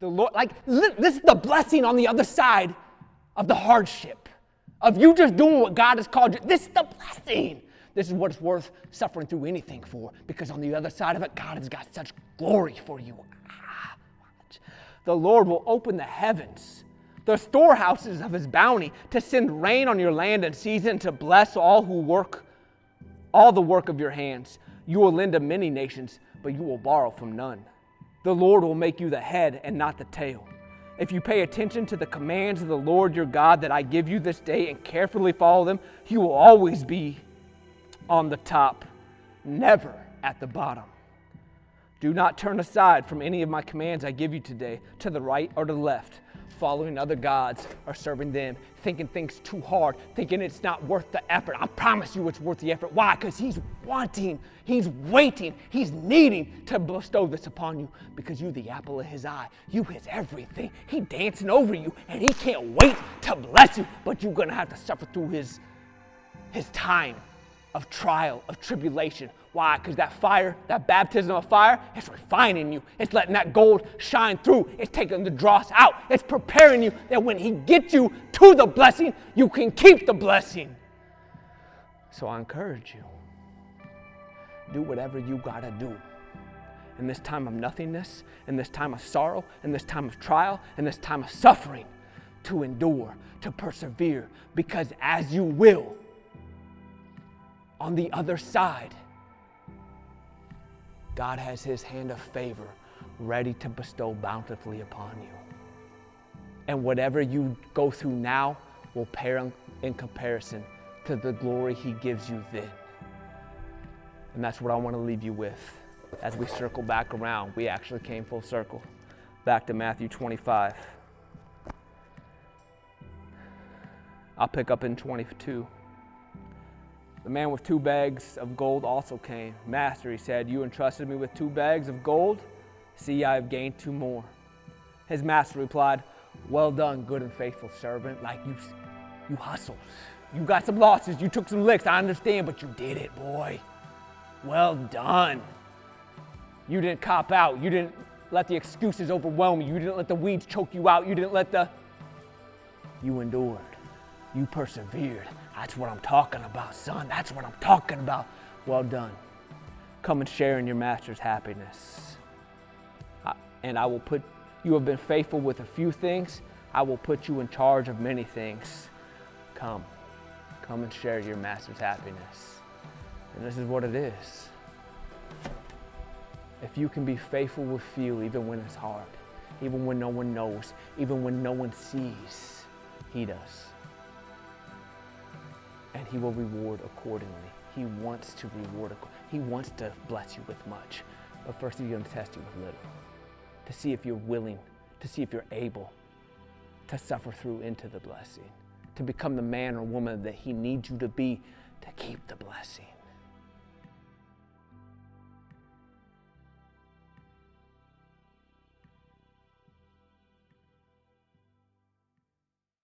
The Lord, this is the blessing on the other side of the hardship, of you just doing what God has called you. This is the blessing. This is what it's worth suffering through anything for, because on the other side of it, God has got such glory for you. The Lord will open the heavens, the storehouses of his bounty, to send rain on your land in season, to bless all the work of your hands. You will lend to many nations, but you will borrow from none. The Lord will make you the head and not the tail. If you pay attention to the commands of the Lord your God that I give you this day and carefully follow them, you will always be on the top, never at the bottom. Do not turn aside from any of my commands I give you today, to the right or to the left, following other gods or serving them, thinking things too hard, thinking it's not worth the effort. I promise you it's worth the effort. Why? Because he's wanting, he's waiting, he's needing to bestow this upon you, because you the apple of his eye. You his everything. He dancing over you, and he can't wait to bless you, but you're going to have to suffer through his time of trial, of tribulation. Why? Because that fire, that baptism of fire, it's refining you. It's letting that gold shine through. It's taking the dross out. It's preparing you that when he gets you to the blessing, you can keep the blessing. So I encourage you, do whatever you gotta do. In this time of nothingness, in this time of sorrow, in this time of trial, in this time of suffering, to endure, to persevere, because as you will, on the other side, God has his hand of favor ready to bestow bountifully upon you. And whatever you go through now will pale in comparison to the glory he gives you then. And that's what I want to leave you with. As we circle back around, we actually came full circle. Back to Matthew 25. I'll pick up in 22. The man with 2 bags of gold also came. Master, he said, you entrusted me with 2 bags of gold. See, I have gained 2 more. His master replied, well done, good and faithful servant. Like you hustled. You got some losses. You took some licks. I understand, but you did it, boy. Well done. You didn't cop out. You didn't let the excuses overwhelm you. You didn't let the weeds choke you out. You didn't let you endured. You persevered. That's what I'm talking about, son. That's what I'm talking about. Well done. Come and share in your master's happiness. And I will put, you have been faithful with a few things. I will put you in charge of many things. Come and share your master's happiness. And this is what it is. If you can be faithful with few, even when it's hard, even when no one knows, even when no one sees, he does. And he will reward accordingly. He wants to reward. He wants to bless you with much. But first he's going to test you with little. To see if you're willing, to see if you're able to suffer through into the blessing. To become the man or woman that he needs you to be to keep the blessing.